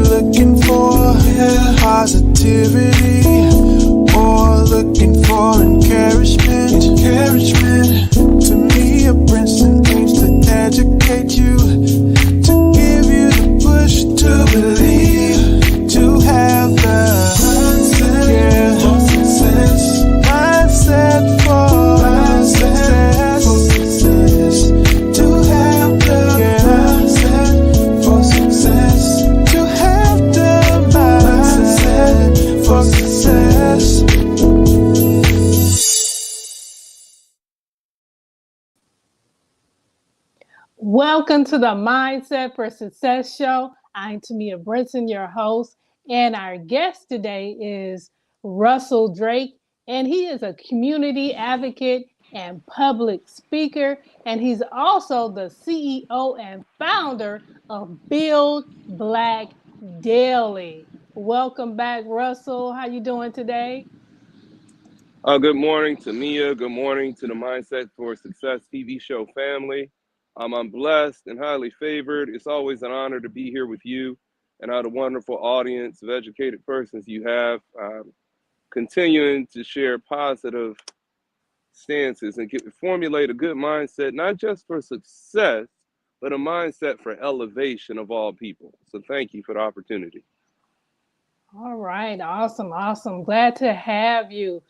Looking for positivity or looking for encouragement. Temia Brinson aims to educate you, to give you the push to believe, to have the mindset for success. Mindset for success. To have the mindset for success. For success. Welcome to the Mindset for Success show. I'm Temia Brinson, your host, and our guest today is Russell Drake, and he is a community advocate and public speaker, and he's also the CEO and founder of Build Black Daily. Welcome back, Russell. How you doing today? Good morning, Temia. Good morning to the Mindset for Success TV show family. I'm blessed and highly favored. It's always an honor to be here with you and the wonderful audience of educated persons you have, continuing to share positive stances and formulate a good mindset, not just for success, but a mindset for elevation of all people. So thank you for the opportunity. All right. Awesome. Glad to have you.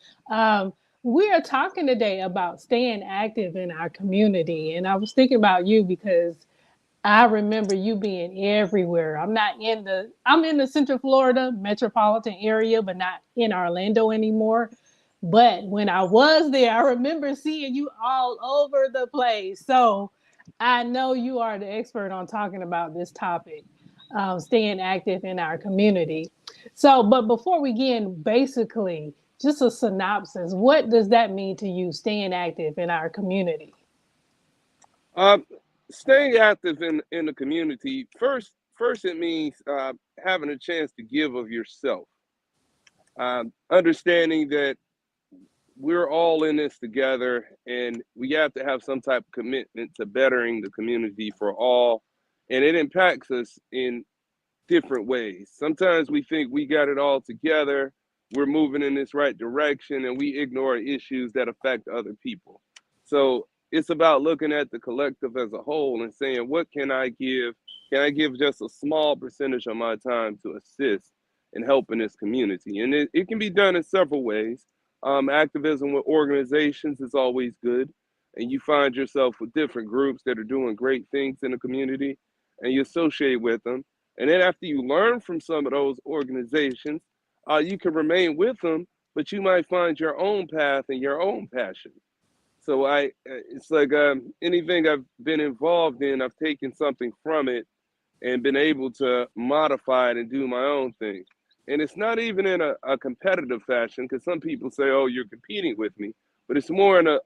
We are talking today about staying active in our community. And I was thinking about you because I remember you being everywhere. I'm in the Central Florida metropolitan area, but not in Orlando anymore. But when I was there, I remember seeing you all over the place. So I know you are the expert on talking about this topic, staying active in our community. So, but before we begin, basically, just a synopsis. What does that mean to you, staying active in our community? Staying active in the community, first it means having a chance to give of yourself. Understanding that we're all in this together and we have to have some type of commitment to bettering the community for all. And it impacts us in different ways. Sometimes we think we got it all together, we're moving in this right direction, and we ignore issues that affect other people. So it's about looking at the collective as a whole and saying, what can I give? Can I give just a small percentage of my time to assist in helping this community? And it can be done in several ways. Activism with organizations is always good. And you find yourself with different groups that are doing great things in the community and you associate with them. And then after you learn from some of those organizations, you can remain with them, but you might find your own path and your own passion. So it's like anything I've been involved in, I've taken something from it and been able to modify it and do my own thing. And it's not even in a competitive fashion, because some people say, oh, you're competing with me, but it's more in a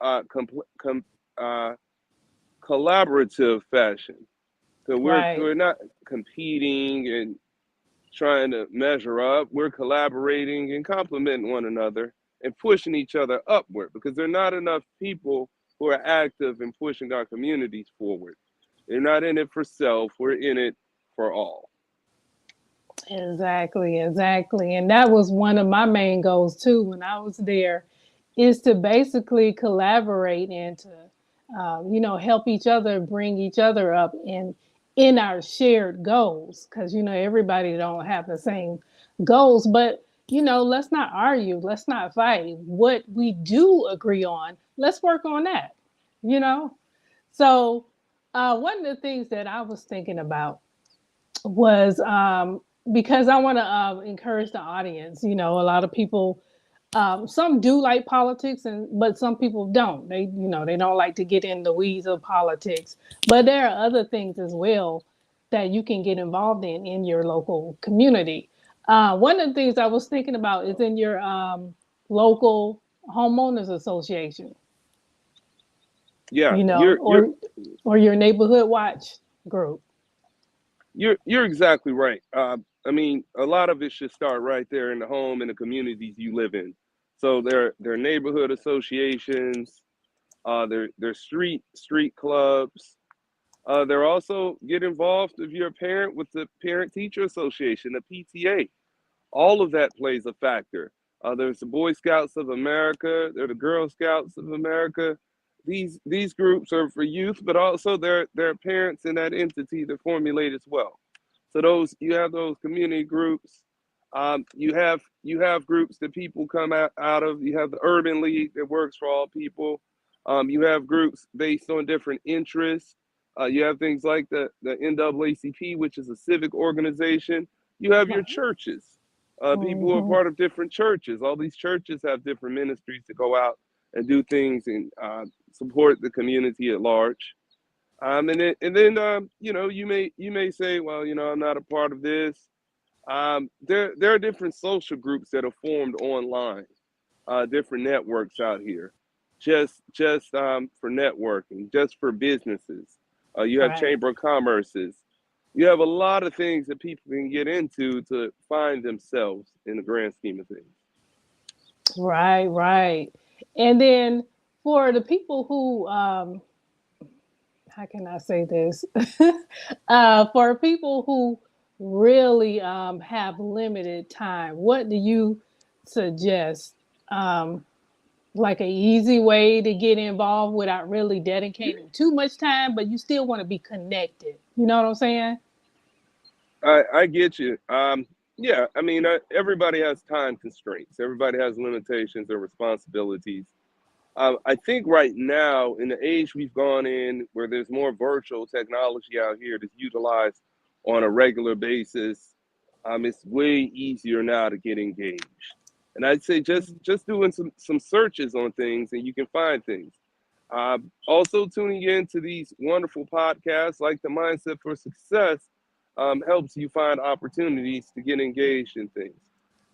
collaborative fashion. So we're not competing and trying to measure up. We're collaborating and complementing one another and pushing each other upward, because there are not enough people who are active in pushing our communities forward. They're not in it for self. We're in it for all. Exactly. And that was one of my main goals too when I was there, is to basically collaborate and to, help each other, bring each other up in our shared goals. Because, everybody don't have the same goals, but, let's not argue. Let's not fight. What we do agree on, let's work on that, So one of the things that I was thinking about was because I want to encourage the audience. A lot of people, some do like politics, but some people don't. They don't like to get in the weeds of politics. But there are other things as well that you can get involved in your local community. One of the things I was thinking about is in your local homeowners association, Yeah, you know, you're or your neighborhood watch group. you're exactly right. I mean, a lot of it should start right there in the home and the communities you live in. So their neighborhood associations, their street clubs. They're also get involved if you're a parent with the parent teacher association, the PTA. All of that plays a factor. There's the Boy Scouts of America. There are the Girl Scouts of America. These groups are for youth, but also their parents in that entity that formulate as well. So those you have those community groups. You have groups that people come out of. You have the Urban League that works for all people. You have groups based on different interests. You have things like the NAACP, which is a civic organization. You have your churches, people who are Hmm. part of different churches. All these churches have different ministries to go out and do things and support the community at large. And then you may say, well, I'm not a part of this. There are different social groups that are formed online, different networks out here, just for networking, just for businesses. You have Right. chamber of commerces. You have a lot of things that people can get into to find themselves in the grand scheme of things. Right, right. And then for the people who, how can I say this? For people who really have limited time, what do you suggest? Um, like a easy way to get involved without really dedicating too much time, but you still want to be connected. You know what I'm saying? I get you. Yeah, I mean, everybody has time constraints. Everybody has limitations or responsibilities. I think right now, in the age we've gone in, where there's more virtual technology out here that's utilized on a regular basis, it's way easier now to get engaged. And I'd say just doing some searches on things, and you can find things. Also, tuning in to these wonderful podcasts like the Mindset for Success helps you find opportunities to get engaged in things.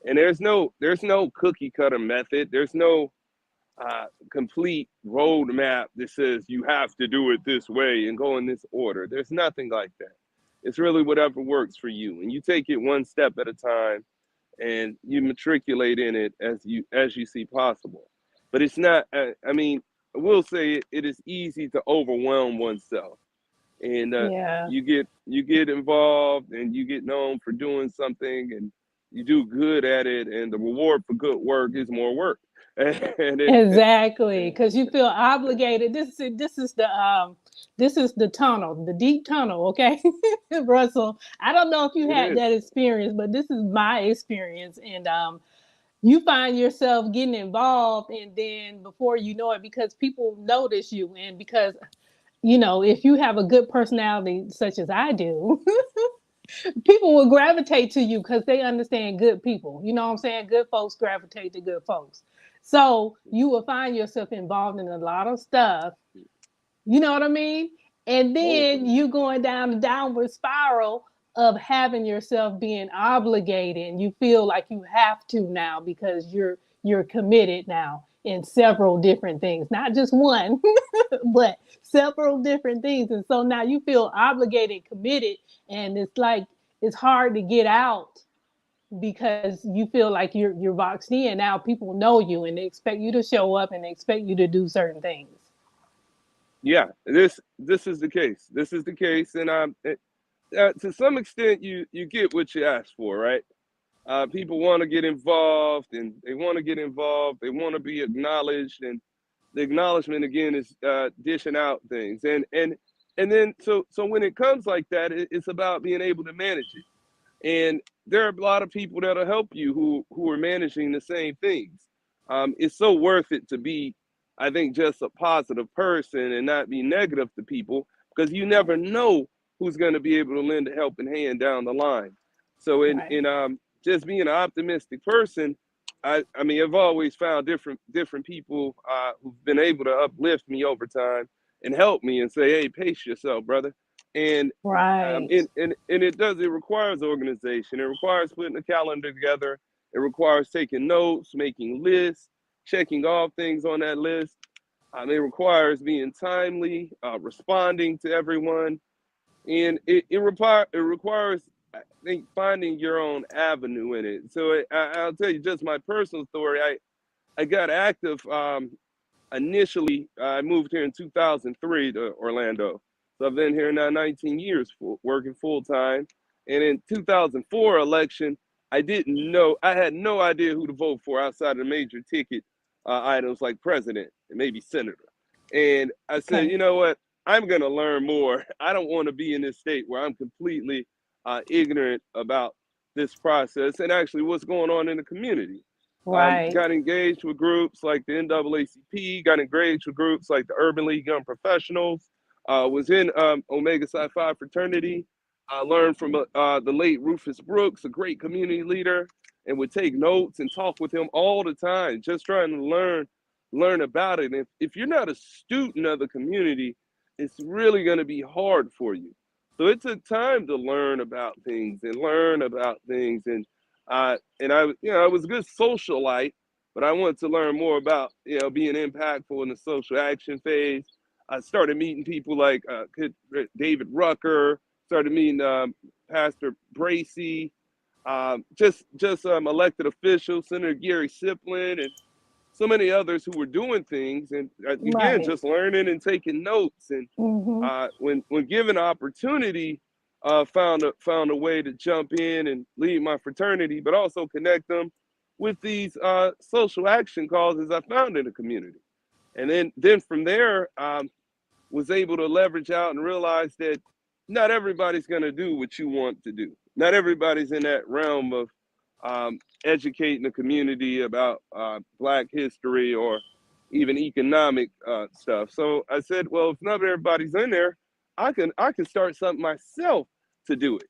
And there's no cookie cutter method. There's no complete roadmap that says you have to do it this way and go in this order. There's nothing like that. It's really whatever works for you, and you take it one step at a time, and you matriculate in it as you see possible. But it's not. I mean, I will say it is easy to overwhelm oneself, and Yeah. you get involved, and you get known for doing something, and you do good at it, and the reward for good work is more work, and it. Exactly, because you feel obligated. This is the tunnel, the deep tunnel. Okay, Russell. I don't know if you It had is. that experience, but this is my experience, and you find yourself getting involved, and then before you know it, because people notice you, and because if you have a good personality such as I do, people will gravitate to you because they understand good people. You know what I'm saying? Good folks gravitate to good folks. So you will find yourself involved in a lot of stuff. You know what I mean? And then Hopefully. you going down the downward spiral of having yourself being obligated, and you feel like you have to now because you're committed now in several different things, not just one, but several different things. And so now you feel obligated, committed, and it's like it's hard to get out because you feel like you're boxed in. Now people know you and they expect you to show up and they expect you to do certain things. Yeah, this is the case. This is the case, and to some extent, you get what you ask for, right? People want to get involved, and they want to get involved. They want to be acknowledged, and the acknowledgement again is dishing out things, and then so when it comes like that, it's about being able to manage it. And there are a lot of people that'll help you who are managing the same things. It's so worth it to be, I think, just a positive person and not be negative to people, because you never Right. know who's going to be able to lend a helping hand down the line. So Right. in just being an optimistic person, I mean, I've always found different people who've been able to uplift me over time and help me and say, hey, pace yourself, brother. And Right. it requires organization. It requires putting a calendar together. It requires taking notes, making lists, checking off things on that list. It requires being timely, responding to everyone, and it requires, I think, finding your own avenue in it. So I'll tell you just my personal story. I got active. Initially, I moved here in 2003 to Orlando. So I've been here now 19 years, working full time. And in 2004 election, I had no idea who to vote for outside of the major ticket items like president and maybe senator. And I said, Okay. you know what? I'm going to learn more. I don't want to be in this state where I'm completely ignorant about this process and actually what's going on in the community. Right. Got engaged with groups like the NAACP, got engaged with groups like the Urban League Young Professionals, was in Omega Psi Phi fraternity, learned from the late Rufus Brooks, a great community leader, and would take notes and talk with him all the time, just trying to learn about it. And if you're not a student of the community, it's really going to be hard for you. So it took time to learn about things and learn about things. And I, I was a good socialite, but I wanted to learn more about, being impactful in the social action phase. I started meeting people like David Rucker, started meeting Pastor Bracy, just elected officials, Senator Gary Siplin, and so many others who were doing things. And again, Right. just learning and taking notes. And Mm-hmm. when given opportunity, found a way to jump in and lead my fraternity, but also connect them with these social action causes I found in the community. And then from there, was able to leverage out and realize that not everybody's going to do what you want to do. Not everybody's in that realm of educating the community about Black history or even economic stuff. So I said, well, if not everybody's in there, I can start something myself to do it,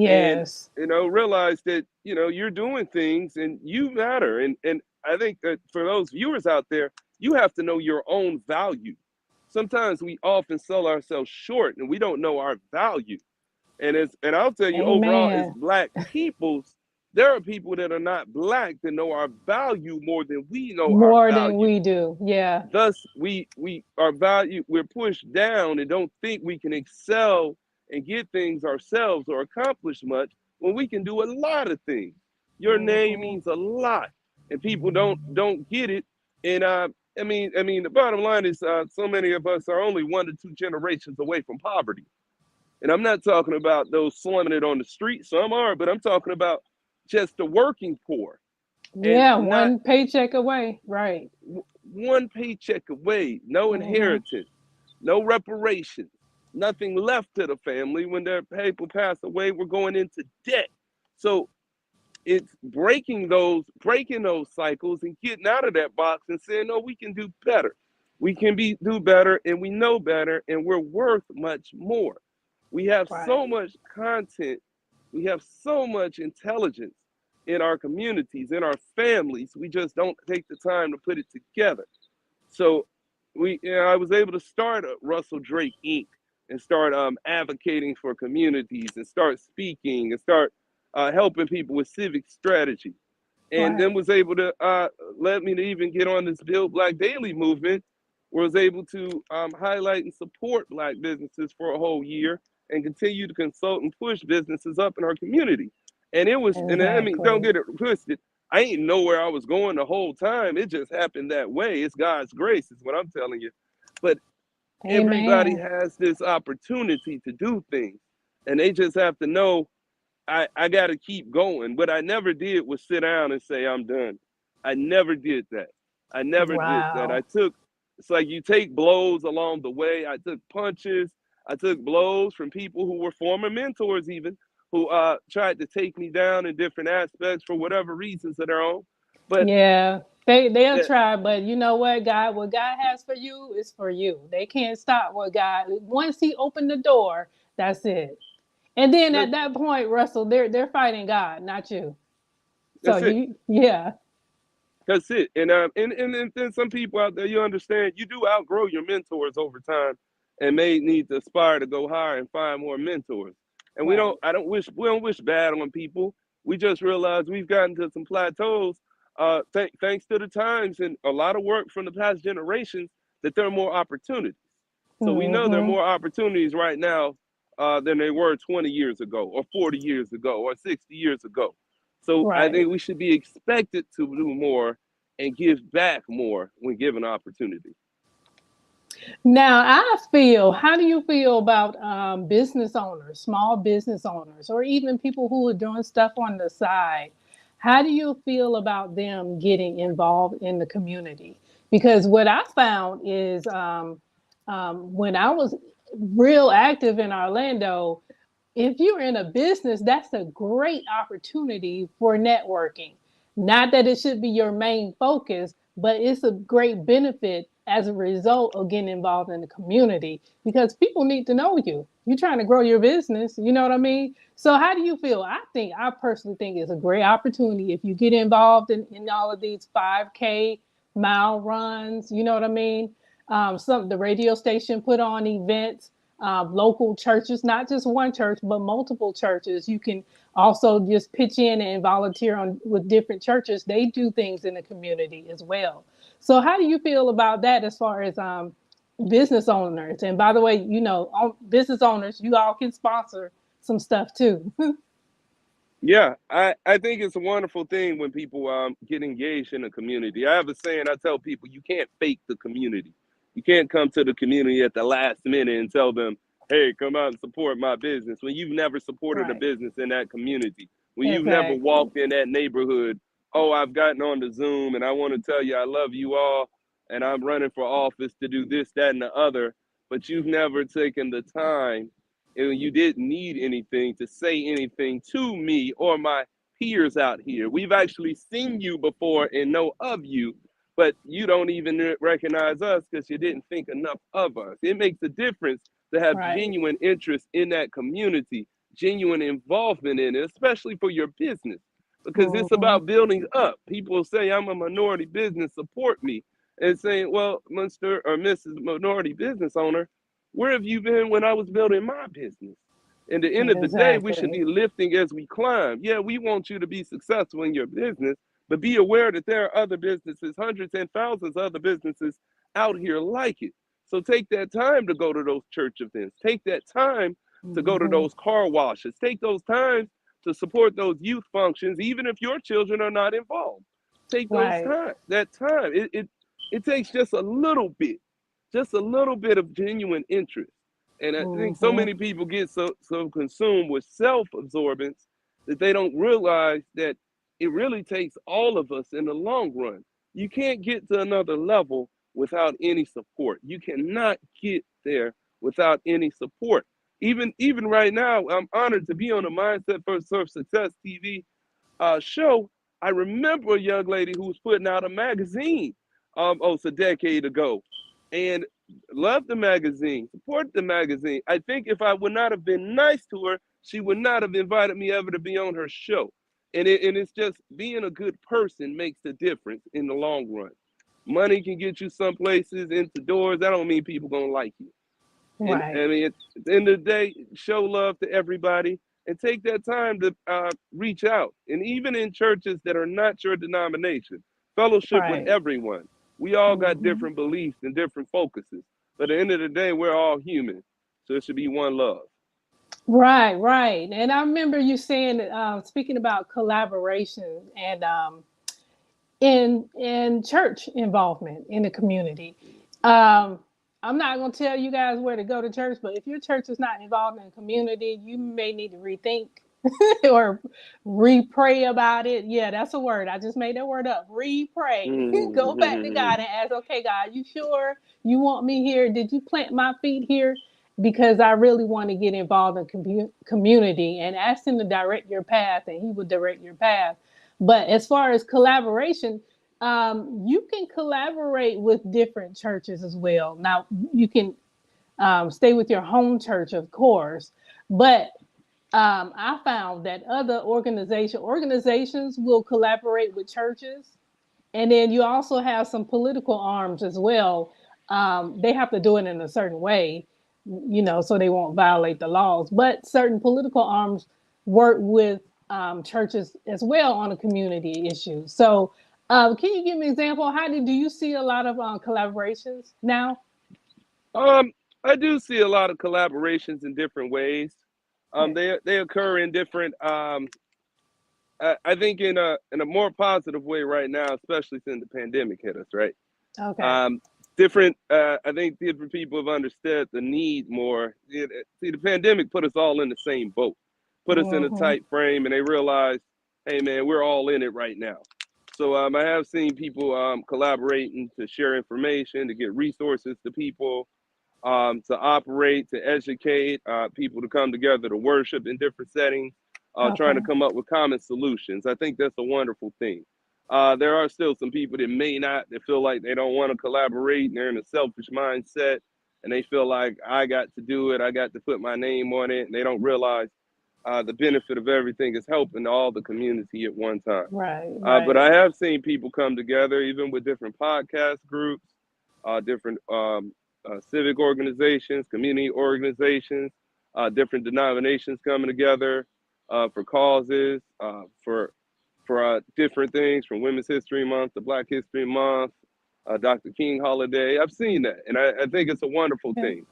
and Yes. realize that you're doing things and you matter. And I think that for those viewers out there, you have to know your own value. Sometimes we often sell ourselves short and we don't know our value. And I'll tell you, overall, as Amen. Black peoples, there are people that are not Black that know our value more than we know our More than value. we do. Yeah. Thus, we our value, we're pushed down and don't think we can excel and get things ourselves or accomplish much when we can do a lot of things. Your name Mm-hmm. means a lot, and people don't get it. And I mean, the bottom line is, so many of us are only 1 to 2 generations away from poverty. And I'm not talking about those slumming it on the street. Some are, but I'm talking about just the working poor and Yeah. not One paycheck away. Right. one paycheck away, no Mm-hmm. inheritance, no reparations, nothing left to the family. When their people pass away, we're going into debt. So it's breaking those cycles and getting out of that box and saying, no, we can do better. We can do better, and we know better, and we're worth much more. We have so Right. much content, we have so much intelligence in our communities, in our families. We just don't take the time to put it together. So I was able to start Russell Drake Inc. and start advocating for communities and start speaking and start helping people with civic strategy. And then Right. was able to let me to even get on this Build Black Daily movement, where I was able to highlight and support Black businesses for a whole year and continue to consult and push businesses up in our community. And I mean, don't Exactly. get it twisted. I ain't know where I was going the whole time. It just happened that way. It's God's grace, is what I'm telling you. But everybody Amen. has this opportunity to do things, and they just have to know I got to keep going. What I never did was sit down and say, I'm done. I never did that. I never did that. Wow. It's like you take blows along the way. I took punches. I took blows from people who were former mentors, even who tried to take me down in different aspects for whatever reasons of their own. But Yeah. They'll uh, try, but you know what God has for you is for you. They can't stop what God once He opened the door, that's it. And then at that point, Russell, they're fighting God, not you. So that's it. you yeah. That's it. And then some people out there, you understand, you do outgrow your mentors over time, and may need to aspire to go higher and find more mentors. And Right. we don't wish bad on people. We just realize we've gotten to some plateaus, thanks to the times and a lot of work from the past generations, that there are more opportunities. So we know there are Mm-hmm. more opportunities right now than they were 20 years ago, or 40 years ago, or 60 years ago. So I Right. think we should be expected to do more and give back more when given opportunity. Now, how do you feel about business owners, small business owners, or even people who are doing stuff on the side? How do you feel about them getting involved in the community? Because what I found is when I was real active in Orlando, if you're in a business, that's a great opportunity for networking. Not that it should be your main focus, but it's a great benefit as a result of getting involved in the community because people need to know you. You're trying to grow your business, you know what I mean? So, how do you feel? I personally think it's a great opportunity if you get involved in all of these 5K mile runs, you know what I mean? The radio station put on events, local churches, not just one church, but multiple churches. You can also just pitch in and volunteer with different churches. They do things in the community as well. So, how do you feel about that as far as business owners? And by the way, business owners, you all can sponsor some stuff too. Yeah, I think it's a wonderful thing when people get engaged in a community. I have a saying I tell people, you can't fake the community. You can't come to the community at the last minute and tell them, hey, come out and support my business when you've never supported a Right. business in that community, when you've never Exactly. walked in that neighborhood. Oh, I've gotten on the Zoom and I want to tell you I love you all and I'm running for office to do this, that, and the other, but you've never taken the time and you didn't need anything to say anything to me or my peers out here. We've actually seen you before and know of you, but you don't even recognize us because you didn't think enough of us. It makes a difference to have Right. genuine interest in that community, genuine involvement in it, especially for your business, because it's Mm-hmm. about building up. People say, I'm a minority business, support me. And saying, well, Mr. or Mrs. Minority Business Owner, where have you been when I was building my business? At the end of the day, we should Exactly. be lifting as we climb. Yeah, we want you to be successful in your business, but be aware that there are other businesses, hundreds and thousands of other businesses out here like it. So take that time to go to those church events. Take that time to go to Mm-hmm. those car washes. Take those times to support those youth functions, even if your children are not involved. Take those Right. time. That time. It takes just a little bit of genuine interest. And I think so Mm-hmm. many people get so consumed with self-absorbance that they don't realize that it really takes all of us in the long run. You can't get to another level without any support. You cannot get there without any support. Even right now, I'm honored to be on the Mindset for Success TV show. I remember a young lady who was putting out a magazine, it's a decade ago, and loved the magazine, supported the magazine. I think if I would not have been nice to her, she would not have invited me ever to be on her show. And it's just being a good person makes the difference in the long run. Money can get you some places into doors. That don't mean people gonna like you. And Right. I mean, at the end of the day, show love to everybody and take that time to reach out. And even in churches that are not your denomination, fellowship with Right. everyone. We all got Mm-hmm. different beliefs and different focuses. But at the end of the day, we're all human. So it should be one love. Right, right. And I remember you saying, speaking about collaboration and in church involvement in the community. Um, I'm not going to tell you guys where to go to church, but if your church is not involved in the community, you may need to rethink or re-pray about it. Yeah, that's a word. I just made that word up. Re-pray. Go back to Mm-hmm. God and ask, okay, God, you sure you want me here? Did you plant my feet here? Because I really want to get involved in community, and ask him to direct your path, and he will direct your path. But as far as collaboration, you can collaborate with different churches as well. Now, you can stay with your home church, of course, but I found that other organizations will collaborate with churches, and then you also have some political arms as well. They have to do it in a certain way. so they won't violate the laws. But certain political arms work with churches as well on a community issue. So, can you give me an example? Do you see a lot of collaborations now? Um, I do see a lot of collaborations in different ways. Okay. They occur in different. I think in a more positive way right now, especially since the pandemic hit us, right? Okay. Um, different. I think different people have understood the need more. See, the pandemic put us all in the same boat, put us in a Mm-hmm. tight frame, and they realized, hey man, we're all in it right now. So I have seen people collaborating to share information, to get resources to people, to operate, to educate people to come together to worship in different settings, trying to Okay. come up with common solutions. I think that's a wonderful thing. There are still some people that may not, that feel like they don't want to collaborate and they're in a selfish mindset and they feel like I got to do it, I got to put my name on it, and they don't realize the benefit of everything is helping all the community at one time. Right. But Right. I have seen people come together, even with different podcast groups, different civic organizations, community organizations, different denominations coming together for causes, for different things, from Women's History Month to Black History Month, Dr. King holiday. I've seen that, and I think it's a wonderful Okay. thing.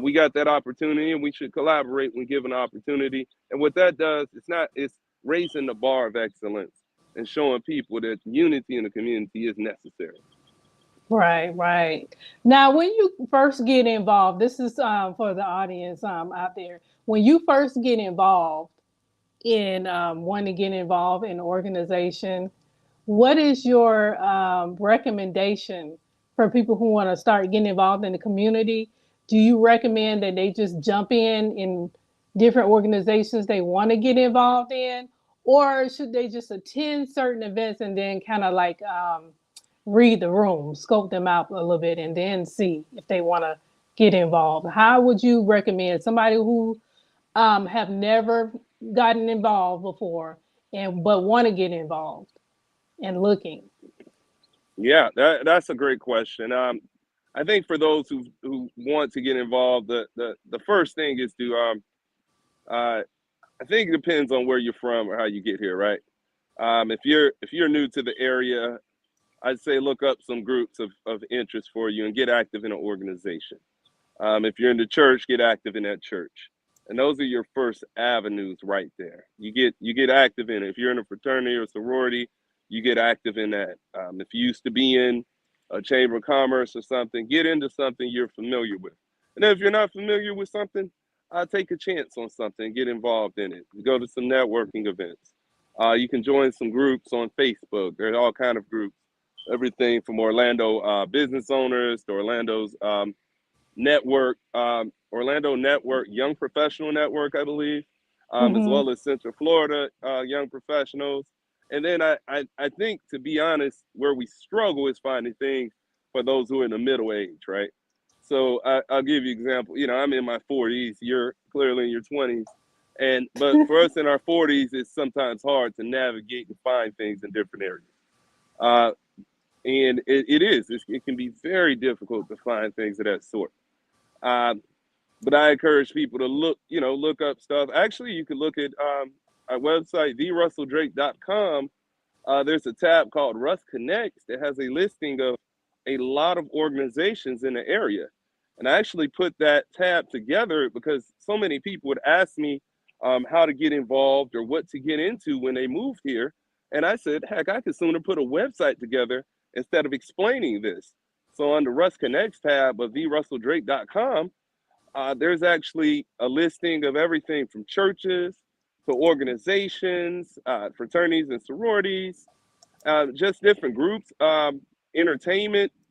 We got that opportunity, and we should collaborate when given an opportunity. And what that does, it's raising the bar of excellence and showing people that unity in the community is necessary. Right, right. Now, when you first get involved, this is for the audience out there. When you first get involved in wanting to get involved in an organization, what is your recommendation for people who want to start getting involved in the community? Do you recommend that they just jump in different organizations they want to get involved in, or should they just attend certain events and then kind of like read the room, scope them out a little bit, and then see if they want to get involved? How would you recommend somebody who have never gotten involved before and but want to get involved and looking? Yeah, that's a great question. I think for those who want to get involved, the first thing is to uh, I think it depends on where you're from or how you get here, right? If you're new to the area, I'd say look up some groups of interest for you and get active in an organization. If you're in the church, get active in that church. And those are your first avenues right there. You get active in it. If you're in a fraternity or sorority, you get active in that. If you used to be in a chamber of commerce or something, get into something you're familiar with. And if you're not familiar with something, take a chance on something, get involved in it. Go to some networking events. You can join some groups on Facebook. There's all kind of groups, everything from Orlando business owners to Orlando Network, Young Professional Network, I believe, as Mm-hmm. well as Central Florida Young Professionals. And then I think, to be honest, where we struggle is finding things for those who are in the middle age, right? So I'll give you an example. I'm in my 40s. You're clearly in your 20s. But for us in our 40s, it's sometimes hard to navigate and find things in different areas. Uh, and it can be very difficult to find things of that sort. Um, but I encourage people to look up stuff. Actually, you can look at our website, therusselldrake.com. There's a tab called Russ Connects that has a listing of a lot of organizations in the area. And I actually put that tab together because so many people would ask me how to get involved or what to get into when they moved here. And I said, heck, I could sooner put a website together instead of explaining this. So on the Russ Connects tab of therusselldrake.com, there's actually a listing of everything from churches to organizations, fraternities and sororities, just different groups,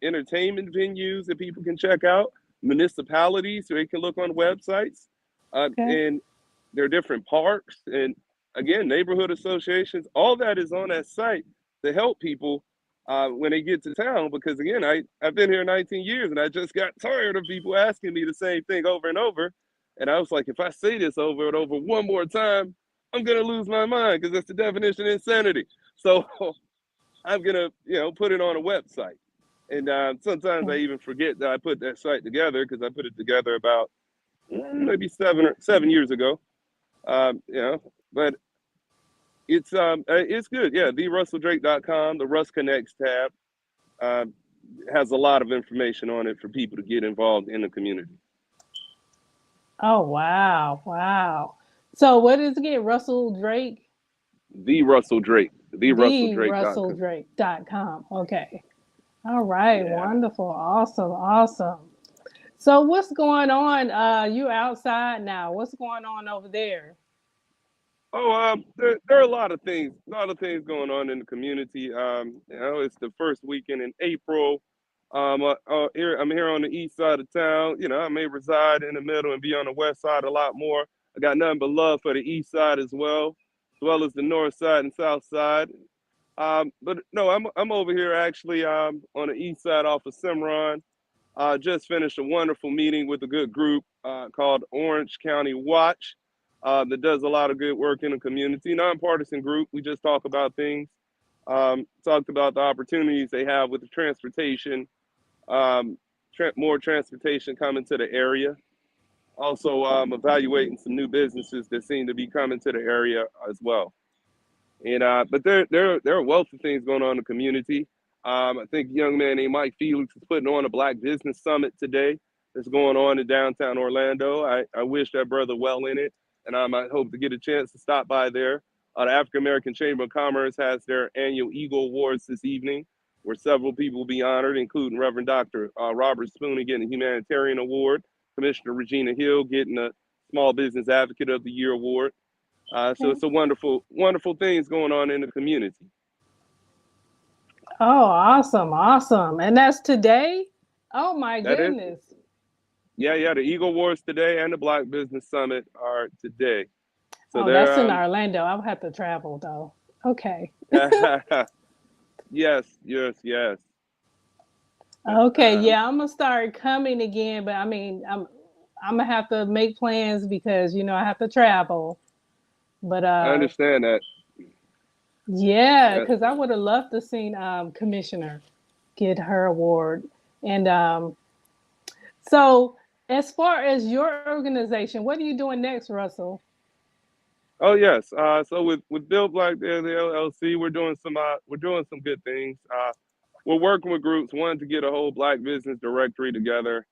entertainment venues that people can check out, municipalities so they can look on websites, Okay. and there are different parks and again neighborhood associations. All that is on that site to help people when they get to town. Because again, I've been here 19 years and I just got tired of people asking me the same thing over and over. And I was like, if I say this over and over one more time, I'm gonna lose my mind because that's the definition of insanity. So I'm gonna, put it on a website. And sometimes I Okay. even forget that I put that site together because I put it together about maybe 7 years ago. But it's good. Yeah, therusselldrake.com, the Russ Connects tab uh, has a lot of information on it for people to get involved in the community. Oh, wow. Wow. So what is it again? Russell Drake? The Russell Drake, therusselldrake.com. TheRussellDrake.com. Okay. All right. Yeah. Wonderful. Awesome. Awesome. So what's going on? You outside now. What's going on over there? Oh, there are a lot of things going on in the community. It's the first weekend in April. I'm here on the east side of town. I may reside in the middle and be on the west side a lot more. I got nothing but love for the east side as well as the north side and south side. But no, I'm over here actually on the east side off of Cimarron. Just finished a wonderful meeting with a good group called Orange County Watch that does a lot of good work in the community. Nonpartisan group. We just talk about things. Talked about the opportunities they have with the transportation, more transportation coming to the area. Also, evaluating some new businesses that seem to be coming to the area as well. But there are a wealth of things going on in the community. I think a young man named Mike Felix is putting on a Black Business Summit today. That's going on in downtown Orlando. I wish that brother well in it, and I hope to get a chance to stop by there. The African American Chamber of Commerce has their annual Eagle Awards this evening, where several people will be honored, including Reverend Dr. Robert Spooner getting a humanitarian award, Commissioner Regina Hill getting a Small Business Advocate of the Year award. So Okay. it's a wonderful, wonderful things going on in the community. Oh, awesome. Awesome. And that's today? Oh my That is, goodness. yeah. The Eagle Awards today and the Black Business Summit are today. So Oh, that's they're in Orlando. I'll have to travel though. Okay. yes. Okay, Um, yeah, I'm gonna start coming again, but I mean, I'm gonna have to make plans because I have to travel. But I understand that. yeah, Uh, because I would have loved to seen Commissioner get her award. And so, as far as your organization, what are you doing next, Russell? oh yes. So with Bill Black there, the LLC, we're doing some good things. We're working with groups, one to get a whole Black business directory together.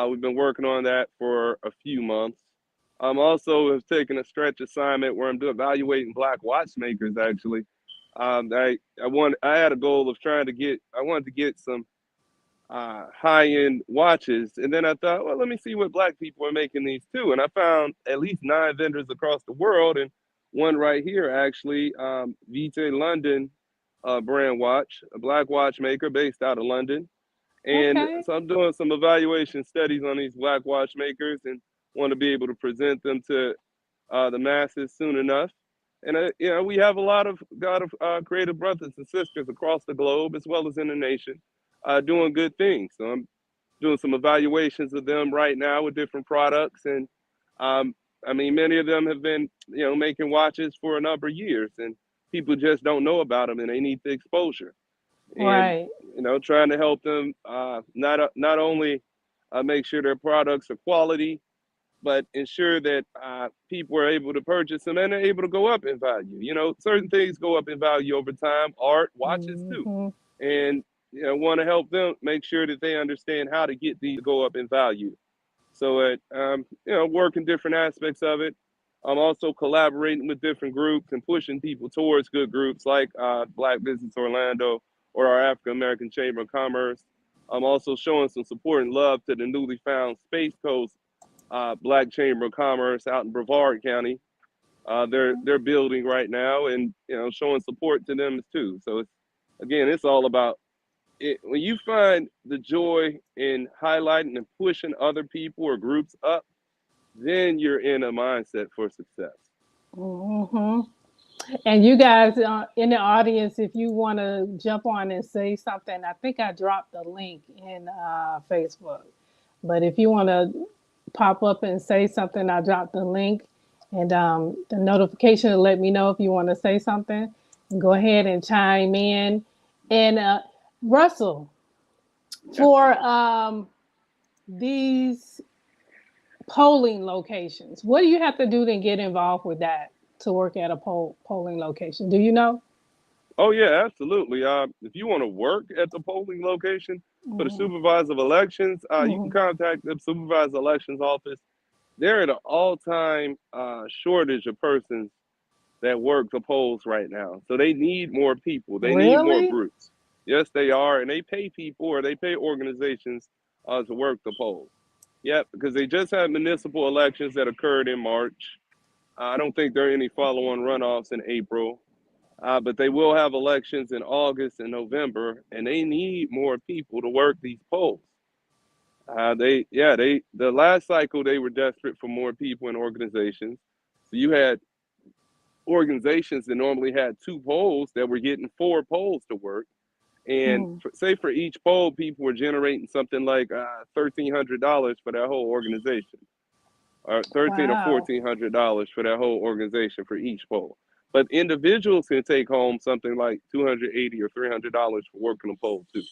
We've been working on that for a few months. I'm also have taken a stretch assignment where I'm doing evaluating Black watchmakers. Actually, I had a goal of I wanted to get some high end watches, and then I thought, well, let me see what Black people are making these too, and I found at least 9 vendors across the world, and one right here actually, Vitae London brand watch, a Black watchmaker based out of London. And Okay. so I'm doing some evaluation studies on these Black watchmakers and want to be able to present them to the masses soon enough. And we have a lot of creative brothers and sisters across the globe as well as in the nation doing good things. So I'm doing some evaluations of them right now with different products, and um, I mean, many of them have been making watches for a number of years, and people just don't know about them, and they need the exposure. And Right. trying to help them not only make sure their products are quality, but ensure that people are able to purchase them and are able to go up in value. Certain things go up in value over time, art, watches too. Hmm. And want to help them make sure that they understand how to get these to go up in value. So working different aspects of it. I'm also collaborating with different groups and pushing people towards good groups like Black Business Orlando or our African American Chamber of Commerce. I'm also showing some support and love to the newly found Space Coast Black Chamber of Commerce out in Brevard County. They're building right now, and showing support to them too. So it's all about it. When you find the joy in highlighting and pushing other people or groups up, then you're in a mindset for success. Hmm. And you guys in the audience, if you want to jump on and say something, I think I dropped the link in Facebook. But if you want to pop up and say something, I dropped the link and the notification to let me know if you want to say something. Go ahead and chime in. And Russell, Yes. for these polling locations. What do you have to do to get involved with that to work at a polling location? Do you know? Oh yeah, absolutely. If you want to work at the polling location for the Mm-hmm. supervisor of elections, you can Mm-hmm. contact the supervisor elections office. They're at an all-time shortage of persons that work the polls right now. So they need more people. They need more Really? groups. Yes, they are, and they pay people or they pay organizations to work the polls. Yep, because they just had municipal elections that occurred in March. I don't think there are any follow-on runoffs in April. But they will have elections in August and November, and they need more people to work these polls. The last cycle they were desperate for more people and organizations. So you had organizations that normally had two polls that were getting four polls to work, and Mm-hmm. say for each poll, people were generating something like $1,300 for that whole organization, or 13 or Wow. $1,400 for that whole organization for each poll. But individuals can take home something like $280 or $300 for working a poll too.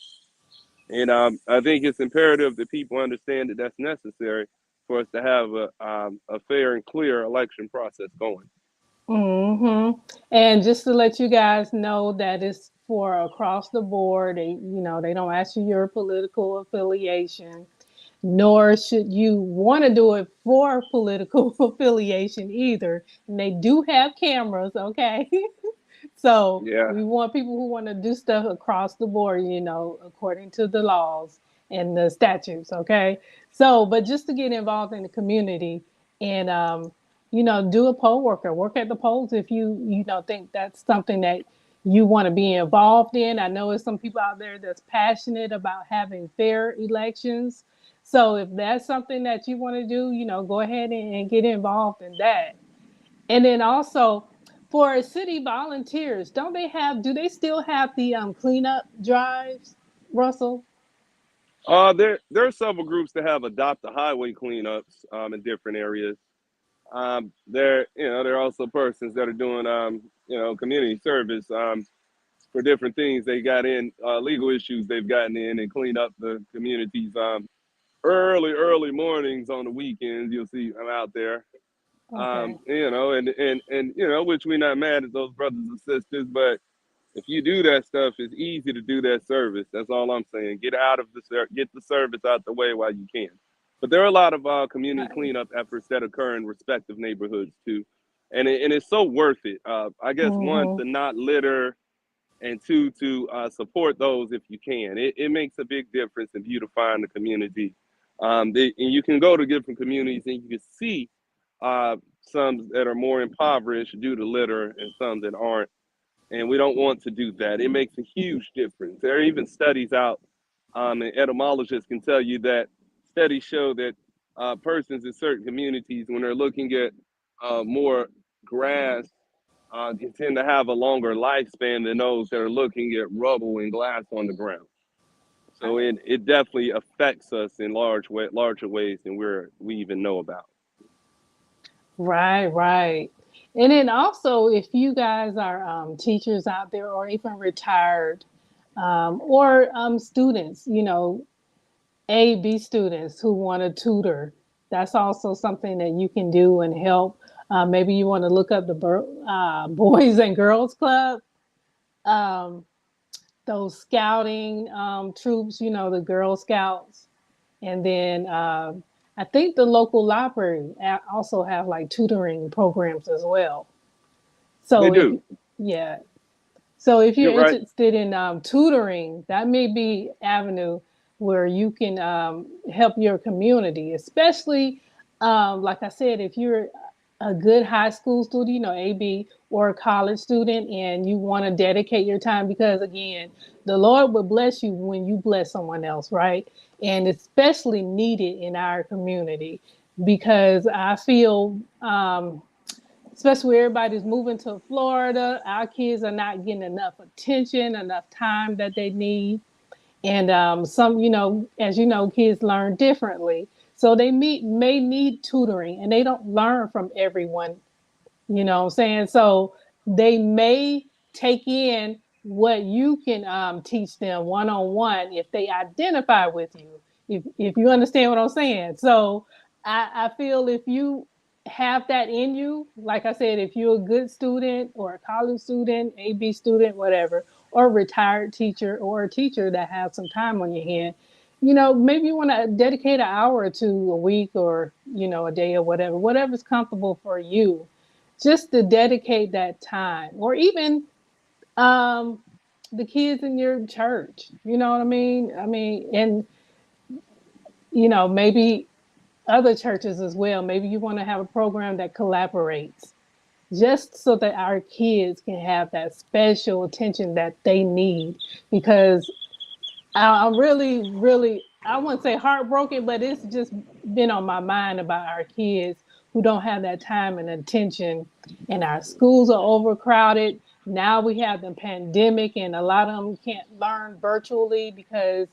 And I think it's imperative that people understand that that's necessary for us to have a fair and clear election process going. And just to let you guys know that it's for across the board. They don't ask you your political affiliation, nor should you want to do it for political affiliation either. And they do have cameras, okay? So Yeah, we want people who want to do stuff across the board, according to the laws and the statutes. Okay. So, but just to get involved in the community and, do a poll worker, work at the polls if you think that's something that you want to be involved in. I know there's some people out there that's passionate about having fair elections. So if that's something that you want to do, go ahead and get involved in that. And then also for city volunteers, do they still have the cleanup drives, Russell? there are several groups that have adopted highway cleanups in different areas. There are also persons that are doing community service for different things. They got in legal issues they've gotten in and cleaned up the communities. Early mornings on the weekends, you'll see them out there. Okay. And which we're not mad at those brothers and sisters, but if you do that stuff, it's easy to do that service. That's all I'm saying. Get the service out the way while you can. But there are a lot of community Right. cleanup efforts that occur in respective neighborhoods too, and it's so worth it. I guess one, Mm-hmm. to not litter, and two, to support those if you can. It makes a big difference in beautifying the community. And you can go to different communities and you can see some that are more impoverished due to litter and some that aren't. And we don't want to do that. It makes a huge difference. There are even studies out, and etymologists can tell you that studies show that persons in certain communities, when they're looking at more grass, can tend to have a longer lifespan than those that are looking at rubble and glass on the ground. So Right. it definitely affects us in larger ways than we even know about. Right, right. And then also, if you guys are teachers out there or even retired or students, A, B students who want to tutor, that's also something that you can do and help. Maybe you want to look up the Boys and Girls Club, um, those scouting troops, the Girl Scouts. And then I think the local library also have like tutoring programs as well. They So do. yeah, so if you're You're right. interested in tutoring, that may be avenue where you can help your community, especially like I said, if you're a good high school student, AB, or a college student, and you want to dedicate your time because again, the Lord will bless you when you bless someone else, right? And especially needed in our community because I feel especially where everybody's moving to Florida. Our kids are not getting enough attention, enough time that they need. And some, as you know, kids learn differently. So they may need tutoring and they don't learn from everyone, what I'm saying? So they may take in what you can teach them one on one if they identify with you, if you understand what I'm saying. So I feel if you have that in you, like I said, if you're a good student or a college student, AB student, whatever, or a retired teacher or a teacher that has some time on your hand, maybe you want to dedicate an hour or two a week or, a day or whatever's comfortable for you, just to dedicate that time. Or even um, the kids in your church, you know what I mean? And, maybe other churches as well. Maybe you want to have a program that collaborates just so that our kids can have that special attention that they need. Because I'm really, really, I wouldn't say heartbroken, but it's just been on my mind about our kids who don't have that time and attention. And our schools are overcrowded. Now we have the pandemic, and a lot of them can't learn virtually because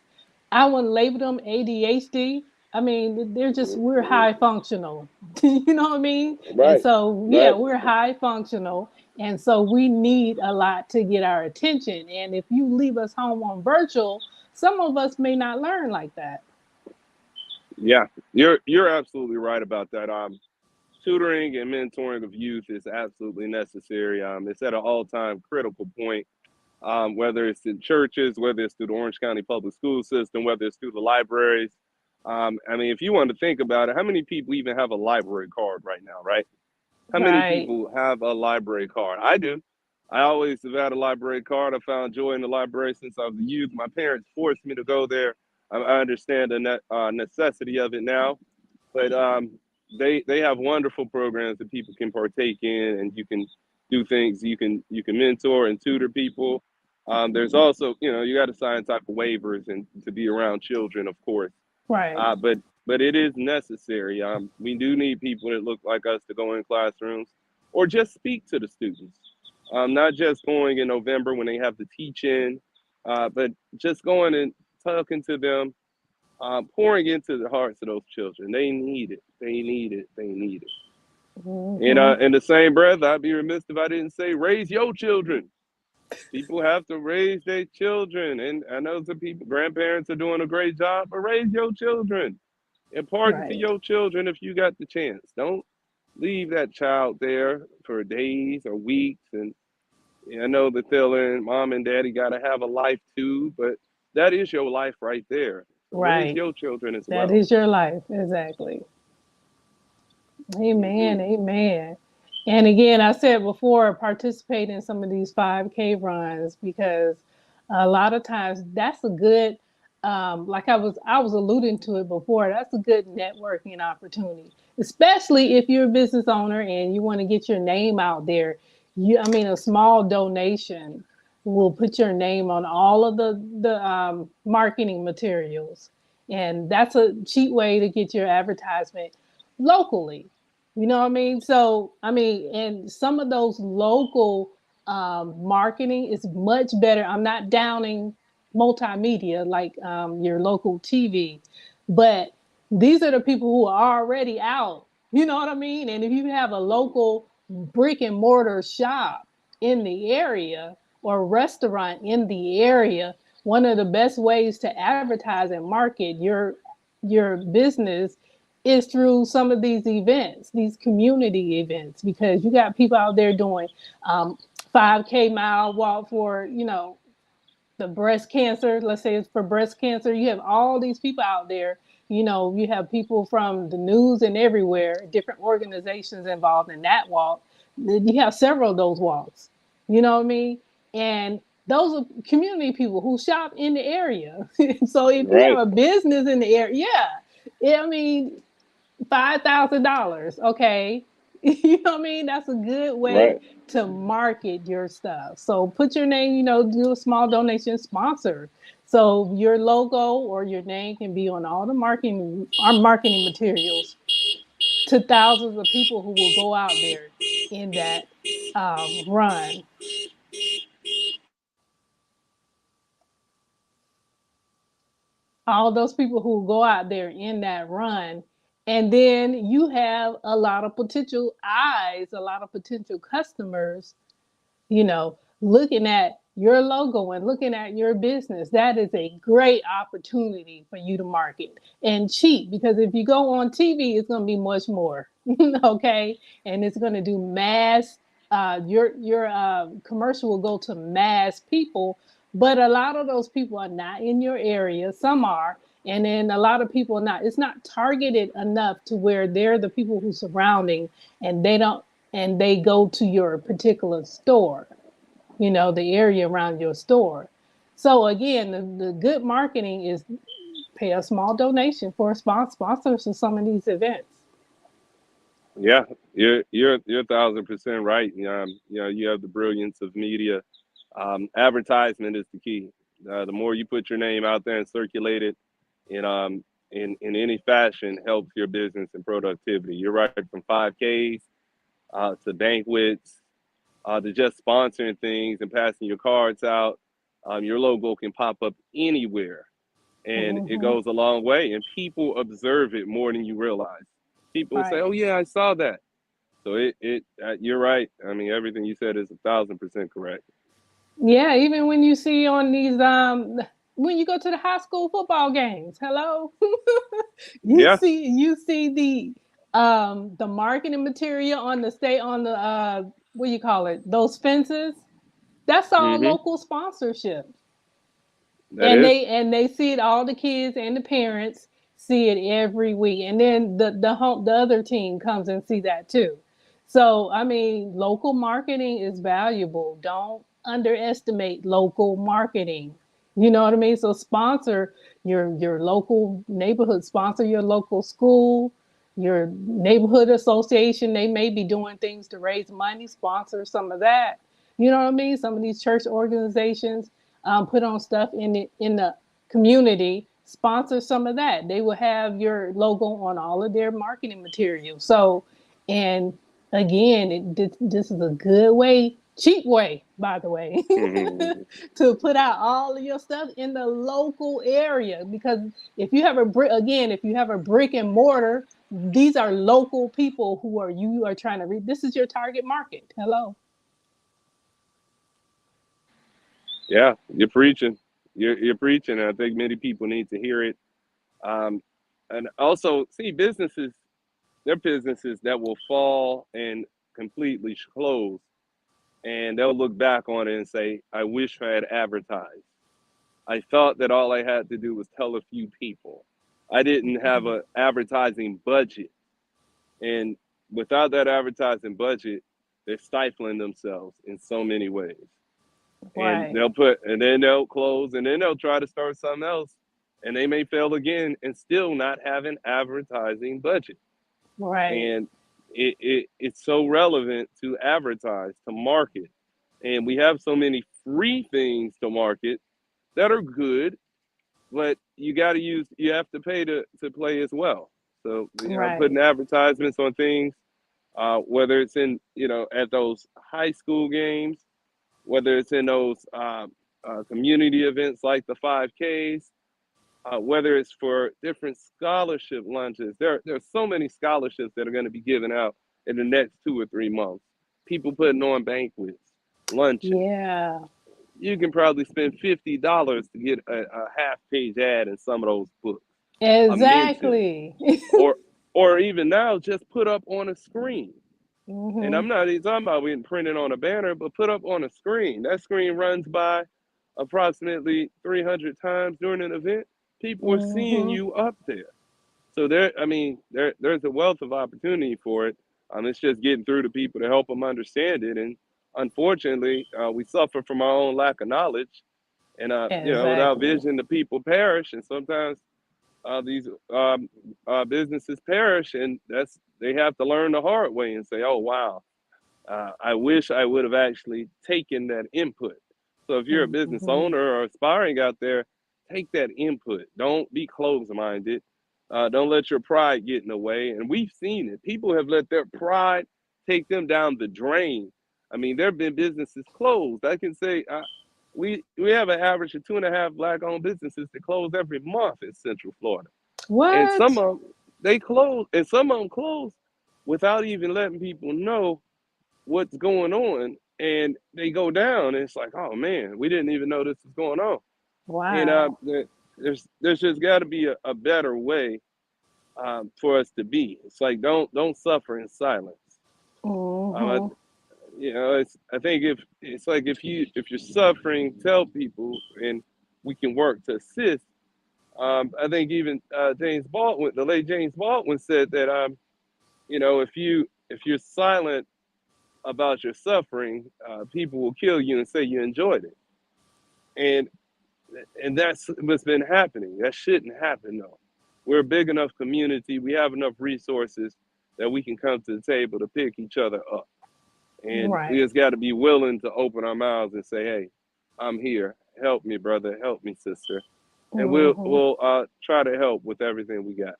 I wouldn't label them ADHD. I mean, we're high functional. You know what I mean? And Right, so, yeah, right. we're high functional. And so we need a lot to get our attention. And if you leave us home on virtual, some of us may not learn like that. Yeah, you're absolutely right about that. Tutoring and mentoring of youth is absolutely necessary. It's at an all-time critical point. Whether it's in churches, whether it's through the Orange County Public School System, whether it's through the libraries. I mean, if you want to think about it, how many people even have a library card right now, right? How many Right, people have a library card? I do. I always have had a library card. I found joy in the library since I was a youth. My parents forced me to go there. I understand the necessity of it now, but they have wonderful programs that people can partake in, and you can do things. You can mentor and tutor people. There's also, you got to sign type of waivers and to be around children, of course. right, But it is necessary. We do need people that look like us to go in classrooms or just speak to the students. Not just going in November when they have to teach in, but just going and talking to them, pouring into the hearts of those children. They need it. They need it. They need it. And hmm, in the same breath, I'd be remiss if I didn't say, raise your children. People have to raise their children, and I know some people, grandparents, are doing a great job, but raise your children. Impart it to right, your children if you got the chance. Don't leave that child there for days or weeks. And I know the feeling, mom and daddy got to have a life too, but that is your life right there. So raise right. your children as That well. is your life. Exactly. Hmm. Amen. Amen. And again, I said before, participate in some of these 5K runs because a lot of times that's a good, like I was alluding to it before. That's a good networking opportunity, especially if you're a business owner and you want to get your name out there. A small donation will put your name on all of the marketing materials, and that's a cheap way to get your advertisement locally. You know what I mean? So, and some of those local marketing is much better. I'm not downing multimedia like your local TV, but these are the people who are already out. You know what I mean? And if you have a local brick and mortar shop in the area or restaurant in the area, one of the best ways to advertise and market your business is through some of these events, these community events, because you got people out there doing um, 5K mile walk for, the breast cancer. Let's say it's for breast cancer. You have all these people out there. You have people from the news and everywhere, different organizations involved in that walk. You have several of those walks. You know what I mean? And those are community people who shop in the area. So if you have Right, a business in the area, yeah, $5,000. Okay. You know what I mean? That's a good way right. to market your stuff. So put your name, do a small donation, sponsor. So your logo or your name can be on all the marketing materials to thousands of people who will go out there in that run. All those people who go out there in that run. And then you have a lot of potential eyes, a lot of potential customers, looking at your logo and looking at your business, that is a great opportunity for you to market and cheap. Because if you go on TV, it's going to be much more, okay, and it's going to do mass. Your commercial will go to mass people, but a lot of those people are not in your area. Some are, and then a lot of people are not. It's not targeted enough to where they're the people who surrounding, and they don't, and they go to your particular store, the area around your store. So again, the good marketing is pay a small donation for sponsors of some of these events. Yeah, you're 1,000% right. You have the brilliance of media. Advertisement is the key. The more you put your name out there and circulate it in in any fashion helps your business and productivity. You're right, from 5Ks to banquets to just sponsoring things and passing your cards out. Your logo can pop up anywhere, and it Hmm. goes a long way. And people observe it more than you realize. People say, "Oh Right. yeah, I saw that." So you're right. I mean, everything you said is 1,000% correct. Yeah, even when you see on these when you go to the high school football games, hello, Yeah. you see the marketing material on the state on the what do you call it? Those fences. That's all Mm-hmm. local sponsorship. That and is. they see it, all the kids and the parents see it every week, and then the other team comes and see that too. So I mean, local marketing is valuable. Don't underestimate local marketing. You know what I mean? So sponsor your local neighborhood, sponsor your local school, your neighborhood association. They may be doing things to raise money. Sponsor some of that. You know what I mean? Some of these church organizations put on stuff in the community. Sponsor some of that. They will have your logo on all of their marketing materials. So, and again, this is a good way, cheap way, by the way, Mhm. to put out all of your stuff in the local area. Because if you have a brick, again, if you have a brick and mortar, these are local people who are you are trying to read. This is your target market. Hello. Yeah, you're preaching. You're preaching. And I think many people need to hear it. Um, and also, see, they're businesses that will fall and completely close, and they'll look back on it and say, "I wish I had advertised. I thought that all I had to do was tell a few people. I didn't have Mhm. an advertising budget." And without that advertising budget, they're stifling themselves in so many ways. And Right. and then they'll close, and then they'll try to start something else, and they may fail again and still not have an advertising budget. Right. And it's so relevant to advertise, to market. And we have so many free things to market that are good, but you have to pay to play as well. So, putting Right. advertisements on things, whether it's in, at those high school games, whether it's in those community events like the 5Ks, whether it's for different scholarship lunches. There's so many scholarships that are going to be given out in the next 2 or 3 months. People putting on banquets, luncheons. Yeah. You can probably spend $50 to get a half-page ad in some of those books, a mention, Exactly. or or even now just put up on a screen. And Hmm. I'm not even talking about being printed on a banner, but put up on a screen. That screen runs by approximately 300 times during an event. People are seeing Hmm. you up there. So there's a wealth of opportunity for it. It's just getting through to people to help them understand it. And unfortunately, we suffer from our own lack of knowledge. And without Exactly. vision, the people perish. And sometimes these businesses perish, and they have to learn the hard way and say, "Oh wow, I wish I would have actually taken that input." So if you're a business Hmm. owner or aspiring out there, take that input. Don't be closed minded. Don't let your pride get in the way. And we've seen it. People have let their pride take them down the drain. I mean, there have been businesses closed. I can say we have an average of 2.5 black-owned businesses that close every month in Central Florida, and some What? of them they close, and some of them close without even letting people know what's going on. and they go down, and it's like, oh man, we didn't even know this was going on. And Wow. there's just got to be a better way for us to be. It's like don't suffer in silence. Um, Mm-hmm. it's I think if it's like if you're suffering, tell people, and we can work to assist. I think even James Baldwin, the late James Baldwin, said that if you're silent about your suffering, people will kill you and say you enjoyed it, and that's what's been happening. That shouldn't happen though. We're a big enough community. We have enough resources that we can come to the table to pick each other up. And we Right. just got to be willing to open our mouths and say, "Hey, I'm here. Help me, brother. Help me, sister." And we'll Mm-hmm. we'll try to help with everything we got.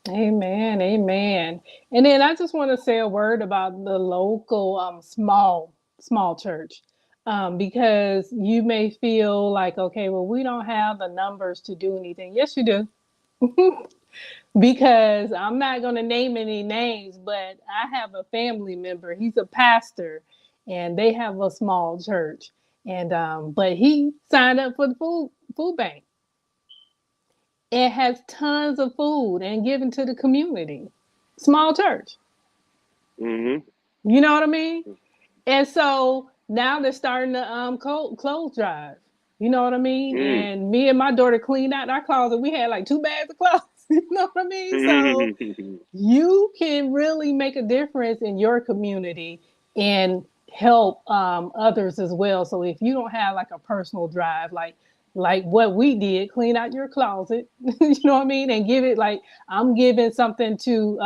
Amen. Amen. And then I just want to say a word about the local small church. Because you may feel like, okay, well, we don't have the numbers to do anything. Yes, you do. Because I'm not going to name any names, but I have a family member. He's a pastor, and they have a small church. And but he signed up for the food bank. It has tons of food and given to the community. Small church. Hmm. You know what I mean? And so now they're starting to clothes drive. You know what I mean? Mm. And me and my daughter cleaned out our closet. We had like 2 bags of clothes. You know what I mean? So you can really make a difference in your community and help others as well. So if you don't have like a personal drive, like what we did, clean out your closet, you know what I mean, and give it like I'm giving something to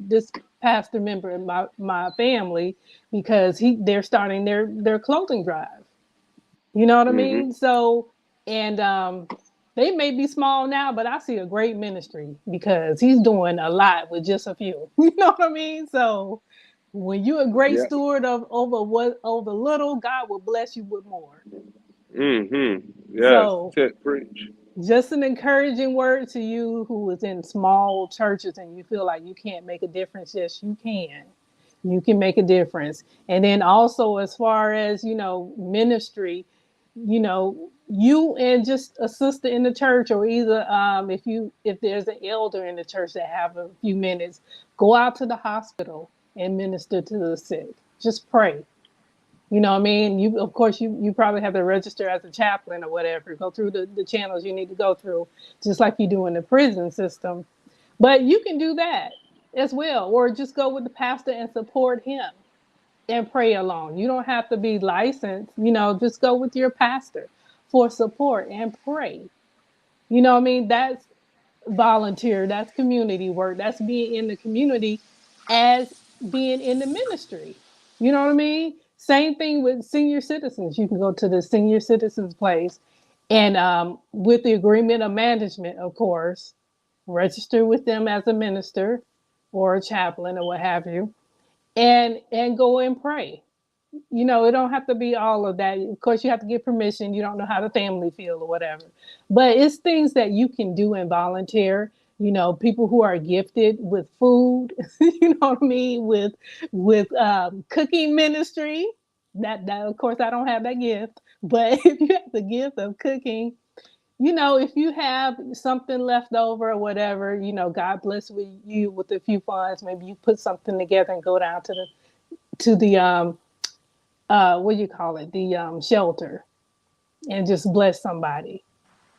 this pastor member in my family because they're starting their clothing drive. You know what I Hmm. mean? So, and they may be small now, but I see a great ministry because he's doing a lot with just a few. You know what I mean? So, when you're a great Yeah. steward of over little, God will bless you with more. Hmm. Yes. So, Preach. just an encouraging word to you who is in small churches and you feel like you can't make a difference. Yes, you can. You can make a difference. And then also, as far as ministry, you and just a sister in the church, or either if there's an elder in the church that have a few minutes, go out to the hospital and minister to the sick. Just pray. You know what I mean? You of course you probably have to register as a chaplain or whatever, go through the channels you need to go through, just like you do in the prison system. But you can do that as well, or just go with the pastor and support him and pray along. You don't have to be licensed, just go with your pastor for support and pray. You know what I mean? That's volunteer, that's community work, that's being in the community as being in the ministry. You know what I mean? Same thing with senior citizens. You can go to the senior citizens place and with the agreement of management, of course, register with them as a minister or a chaplain or what have you, and go and pray. It don't have to be all of that. Of course, you have to get permission. You don't know how the family feel or whatever. But it's things that you can do and volunteer. People who are gifted with food, you know what I mean, with cooking ministry. That of course I don't have that gift, but if you have the gift of cooking, if you have something left over or whatever, God bless with you with a few funds. Maybe you put something together and go down to the what do you call it, the shelter, and just bless somebody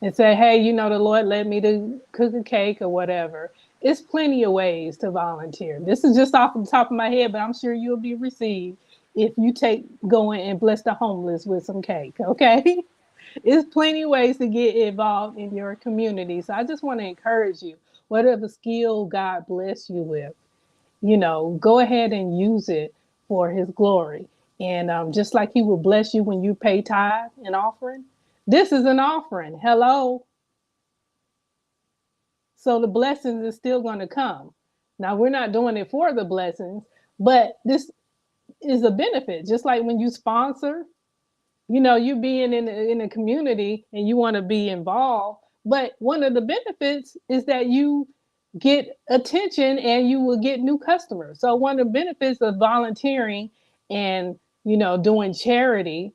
and say, hey, the Lord led me to cook a cake or whatever. It's plenty of ways to volunteer. This is just off the top of my head, but I'm sure you'll be received if you take going and bless the homeless with some cake. Okay. It's plenty of ways to get involved in your community. So I just want to encourage you, whatever skill God bless you with, go ahead and use it for his glory. And just like he will bless you when you pay tithe and offering, this is an offering. Hello. So the blessings is still going to come. Now, we're not doing it for the blessings, but this is a benefit. Just like when you sponsor, you being in a community and you want to be involved. But one of the benefits is that you get attention and you will get new customers. So one of the benefits of volunteering and doing charity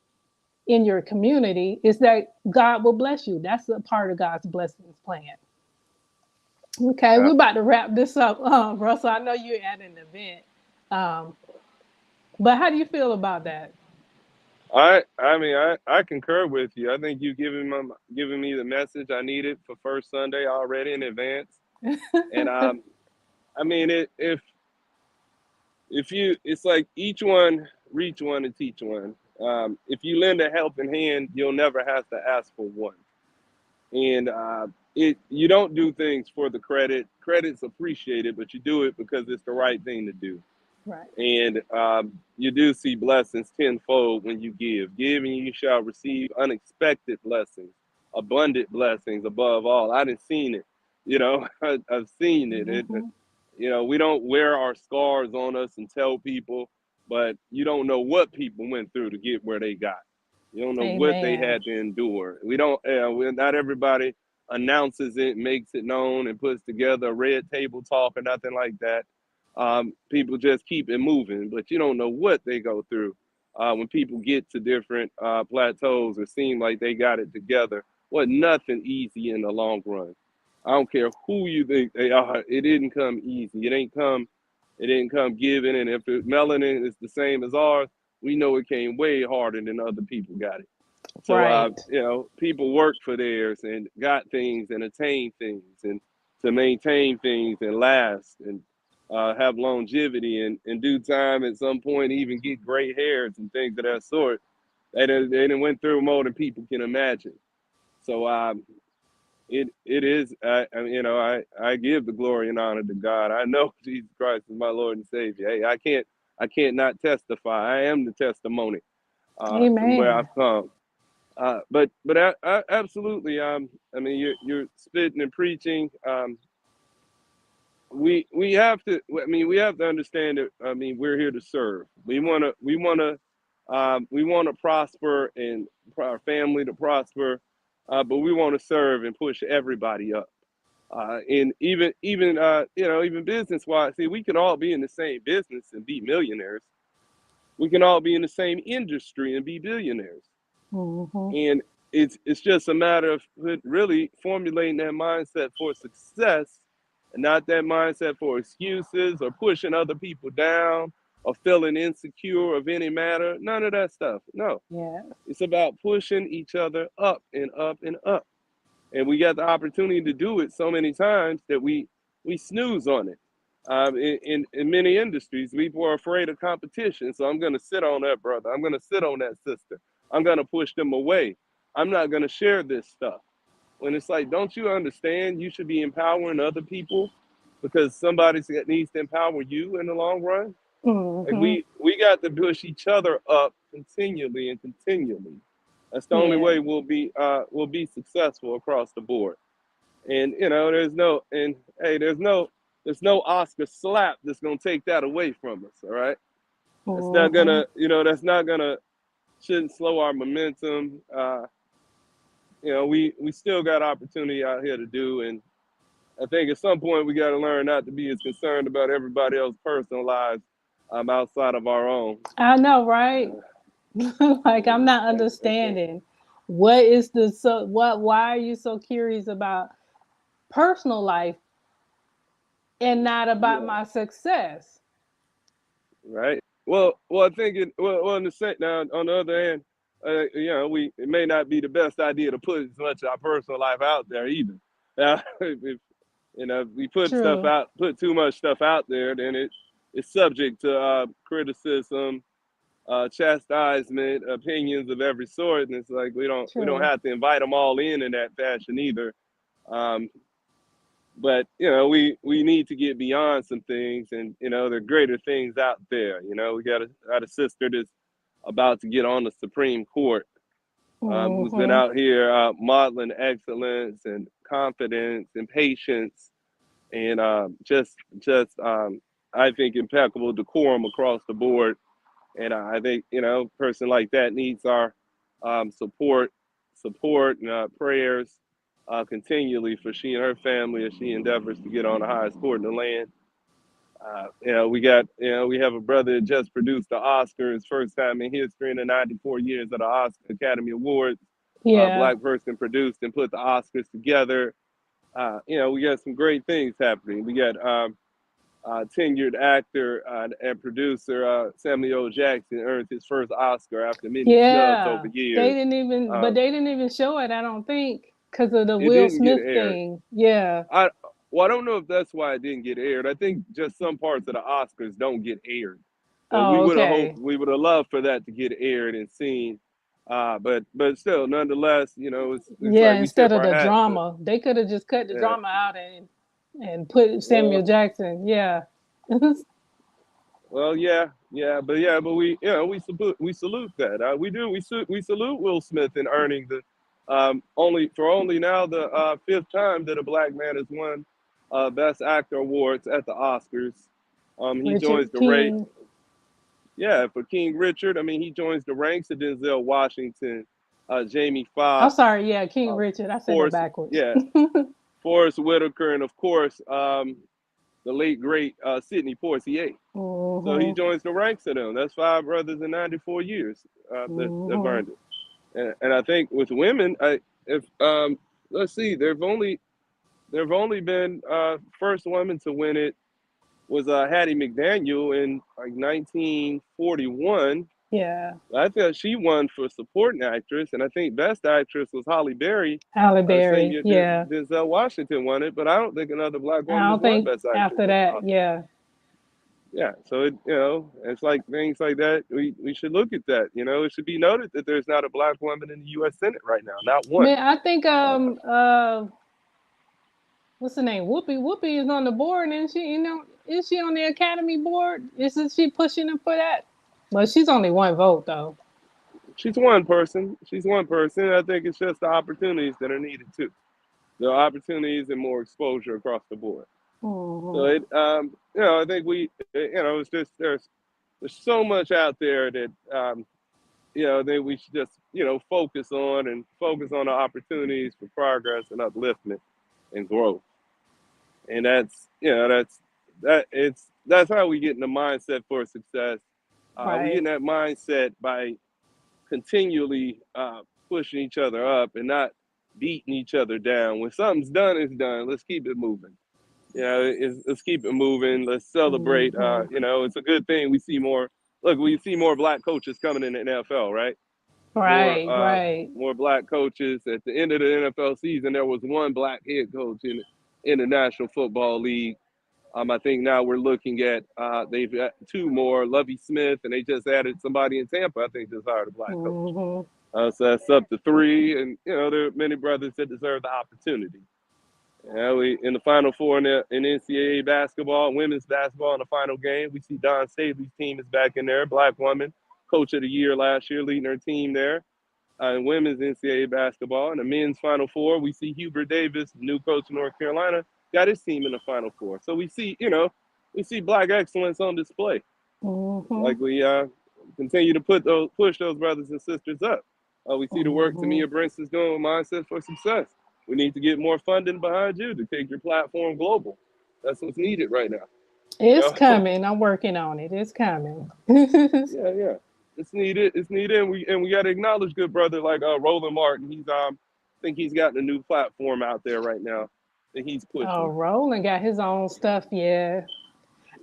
in your community, is that God will bless you. That's a part of God's blessings plan. Okay, Uh, we're about to wrap this up, Russell. I know you're at an event, um, but how do you feel about that? I concur with you. I think you giving me the message I needed for first Sunday already in advance. And I mean it if you it's like each one reach one and teach one. If you lend a helping hand, you'll never have to ask for one. And it you don't do things for the credit. Credit's appreciated, but you do it because it's the right thing to do. Right. And you do see blessings tenfold when you give. Give and you shall receive unexpected blessings, abundant blessings above all. I didn't seen it, I've seen it. Mm-hmm. We don't wear our scars on us and tell people, but you don't know what people went through to get where they got. You don't know what they Amen. had to endure. We don't. Not everybody announces it, makes it known, and puts together a red table talk or nothing like that. People just keep it moving, but you don't know what they go through when people get to different plateaus or seem like they got it together. What nothing easy in the long run. I don't care who you think they are. It didn't come easy. It ain't come. It didn't come given. And if the melanin is the same as ours, we know it came way harder than other people got it. So, Right. people work for theirs and got things and attain things and to maintain things and last and have longevity and in due time at some point even get gray hairs and things of that sort. They done went through more than people can imagine. So it is I give the glory and honor to God. I know Jesus Christ is my Lord and Savior. Hey, I can't not testify. I am the testimony from where Amen. I've come. But absolutely. I mean, you're spitting and preaching. We have to. I mean, we have to understand that. I mean, we're here to serve. We want to prosper and for our family to prosper, but we want to serve and push everybody up. And even business wise, see, we can all be in the same business and be millionaires. We can all be in the same industry and be billionaires. Mm-hmm. And it's just a matter of really formulating that mindset for success and not that mindset for excuses or pushing other people down or feeling insecure of any matter. None of that stuff. No. Yeah. It's about pushing each other up and up and up. And we got the opportunity to do it so many times that we snooze on it. In many industries, people are afraid of competition. So I'm going to sit on that brother. I'm going to sit on that sister. I'm going to push them away. I'm not going to share this stuff. When it's like, don't you understand? You should be empowering other people because somebody needs to empower you in the long run. Like Mm-hmm. we got to push each other up continually and continually. That's the only Yeah. way we'll be successful across the board. And there's no Oscar slap that's gonna take that away from us. All right, that's not Mm-hmm. gonna shouldn't slow our momentum. We still got opportunity out here to do, and I think at some point we got to learn not to be as concerned about everybody else's personal lives outside of our own. I know, right? Uh, Like, I'm not that's all. understanding what is the so what why are you so curious about personal life and not about Yeah. my success? Right. Well, I think on the set now. On the other hand, it may not be the best idea to put as much of our personal life out there either. If we True. put too much stuff out there, then it's subject to criticism, chastisement, opinions of every sort, and it's like we don't True. have to invite them all in that fashion either. Um, but we need to get beyond some things, and there are greater things out there. We got a sister that's about to get on the Supreme Court, who's been Mm-hmm. out here modeling excellence and confidence and patience and just I think impeccable decorum across the board. And I think a person like that needs our support and prayers continually for she and her family as she endeavors to get on the highest court in the land. We have a brother that just produced the Oscars, first time in history in the 94 years of the Oscar Academy Awards. Yeah. Black person produced and put the Oscars together. We got some great things happening. We got tenured actor and producer Samuel L. Jackson earned his first Oscar after many snubs over Yeah. They years. didn't even, but Um, they didn't even show it, I don't think, because of the it Will didn't get Smith aired. thing. Yeah. I I don't know if that's why it didn't get aired. I think just some parts of the Oscars don't get aired. But we Oh, would have hoped, okay. we would have loved for that to get aired and seen. But still, nonetheless, it's Yeah, like we instead tip of our the hat to. drama, they could have just cut the Yeah. drama out and put Samuel Well, Jackson. Yeah. but we salute that. We salute Will Smith in earning the only now the fifth time that a black man has won Best Actor awards at the Oscars. He joins Richard the rate. King. Yeah, for King Richard. I mean, he joins the ranks of Denzel Washington, Jamie I'm Foxx, sorry. Yeah, King uh, Richard. I said that Forrest, backwards. yeah, Forrest Whitaker, and of course the late great Sidney Poitier. So he Hmm. joins the ranks of them. That's five brothers in 94 years that have Hmm. earned it. And I think with women, if let's see, there've only been first woman to win it was Hattie McDaniel in like 1941. Yeah. I think she won for supporting actress, and I think best actress was Holly Berry. Halle The same Berry. year Yeah. Denzel Washington won it, but I don't think another black I woman has don't won think best actress after at the that. Oscars. Yeah. Yeah, so it's like things like that. We should look at that. It should be noted that there's not a black woman in the U.S. Senate right now, not one. Man, I think Uh, what's the name? Whoopi. Whoopi is on the board, and she, is she on the Academy board? Isn't she pushing her for that? But she's only one vote though. she's one person. She's one person. I think it's just the opportunities that are needed too. The opportunities and more exposure across the board. So Hmm. I think it's just there's so much out there that that we should just focus on the opportunities for progress and upliftment and growth. And that's how we get in the mindset for success. We get in Right. that mindset by continually pushing each other up and not beating each other down. When something's done, it's done. Let's keep it moving. Let's keep it moving. Let's celebrate. Hmm. It's a good thing we see more. Look, we see more black coaches coming in the NFL, right? More Right. Right. more black coaches. At the end of the NFL season, there was one black head coach in the National Football League. I think now we're looking at they've got two more, Lovey Smith, and they just added somebody in Tampa. I think just hired a black coach. Hmm. So that's up to three, and there are many brothers that deserve the opportunity. We in the Final Four in NCAA basketball, women's basketball in the final game. We see Don Staley's team is back in there, black woman, coach of the year last year, leading her team there. In women's NCAA basketball, in the men's Final Four, we see Hubert Davis, new coach of North Carolina, got his team in the Final Four. So we see black excellence on display. Hmm. Like we continue to push those brothers and sisters up. We see the work Hmm. Temia Brinson's doing with Mindset for Success. We need to get more funding behind you to take your platform global. That's what's needed right now. You It's know? coming. I'm working on it. It's coming. Yeah. It's needed. It's needed, and we got to acknowledge good brother like Roland Martin. I think he's gotten a new platform out there right now that he's Oh, pushing. Roland got his own stuff. Yeah.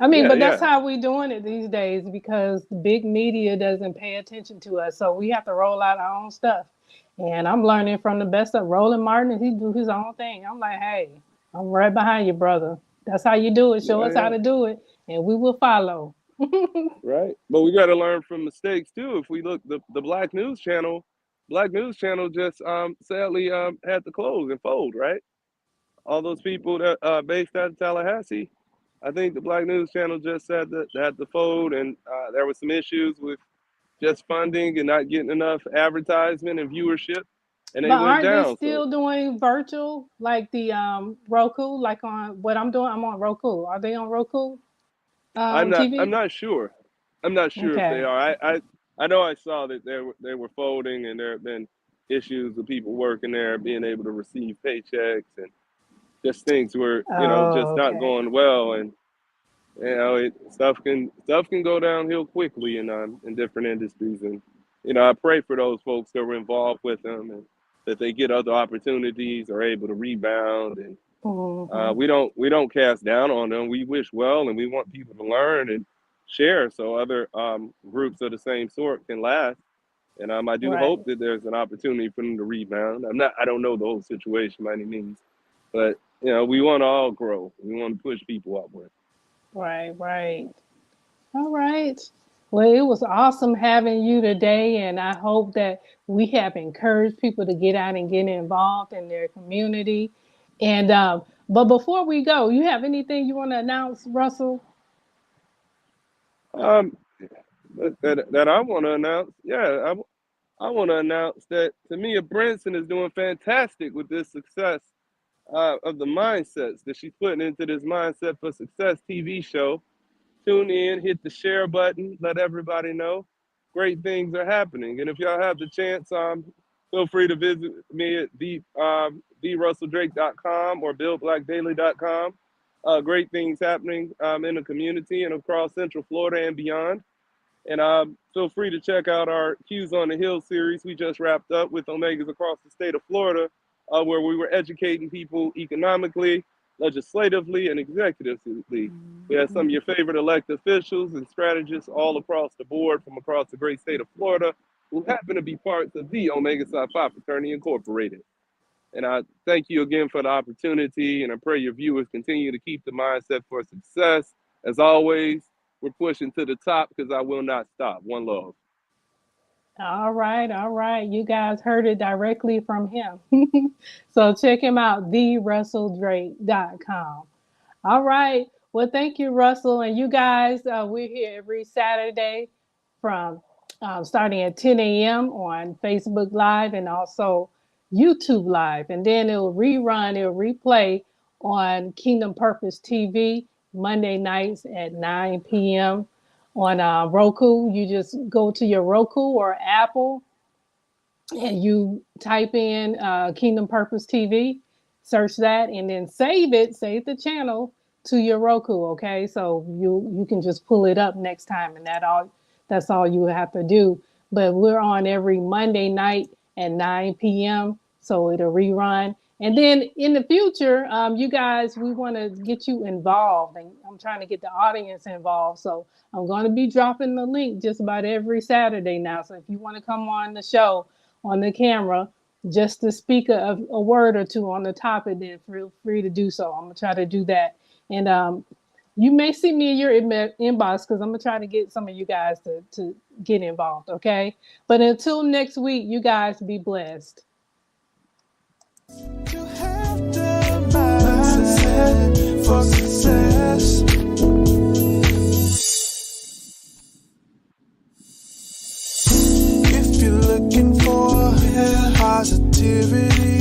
I mean, Yeah, but that's yeah, how we doing it these days because the big media doesn't pay attention to us. So we have to roll out our own stuff. And I'm learning from the best of Roland Martin, and he do his own thing. I'm like, hey, I'm right behind you, brother. That's how you do it. Show yeah, us how yeah. to do it, and we will follow. Right. But we got to learn from mistakes too. If we look, the Black News Channel just sadly had to close and fold. Right. All those people that based out of Tallahassee, I think the Black News Channel just had to fold, and there were some issues with just funding and not getting enough advertisement and viewership, and they But went aren't they down. So still doing virtual like the Roku? Like on what I'm doing, I'm on Roku. Are they on Roku I'm not I'm TV? not sure. I'm not sure if they Okay. are. I know I saw that they were folding, and there have been issues with people working there being able to receive paychecks, and just things were just Oh, not okay. going well. And You know, stuff can go downhill quickly in different industries, and I pray for those folks that were involved with them, and that they get other opportunities, are able to rebound, and Mm-hmm. we don't cast down on them. We wish well, and we want people to learn and share, so other groups of the same sort can last. And I do Right, hope that there's an opportunity for them to rebound. I don't know the whole situation by any means, but we want to all grow. We want to push people upward. right, right. All right. Well, it was awesome having you today, and I hope that we have encouraged people to get out and get involved in their community. And but before we go, you have anything you want to announce, Russell? Um, that I want to announce, yeah, I want to announce that Temia Brinson is doing fantastic with this success of the mindsets that she's putting into this Mindset for Success TV show. Tune in, hit the share button, let everybody know. Great things are happening. And if y'all have the chance, feel free to visit me at therusselldrake.com or billblackdaily.com. Great things happening in the community and across Central Florida and beyond. And feel free to check out our Q's on the Hill series we just wrapped up with Omegas across the state of Florida, where we were educating people economically, legislatively, and executively. We had some of your favorite elected officials and strategists all across the board from across the great state of Florida who happen to be parts of the Omega Psi Phi Fraternity Incorporated. And I thank you again for the opportunity, and I pray your viewers continue to keep the mindset for success. As always, we're pushing to the top because I will not stop. One love. All right, all right. You guys heard it directly from him. So check him out, therusselldrake.com. All right. Well, thank you, Russell. And you guys, we're here every Saturday from starting at 10 a.m. on Facebook Live and also YouTube Live. And then it'll replay on Kingdom Purpose TV Monday nights at 9 p.m. on Roku. You just go to your Roku or Apple and you type in Kingdom Purpose TV, search that, and then save the channel to your Roku. Okay, so you can just pull it up next time, and that's all you have to do. But we're on every Monday night at 9 p.m. So it'll rerun. And then in the future, you guys, we want to get you involved, and I'm trying to get the audience involved. So I'm going to be dropping the link just about every Saturday now. So if you want to come on the show, on the camera, just to speak a word or two on the topic, then feel free to do so. I'm gonna try to do that, and you may see me in your inbox because I'm gonna try to get some of you guys to get involved. Okay, but until next week, you guys be blessed. You have the mindset for success. If you're looking for positivity,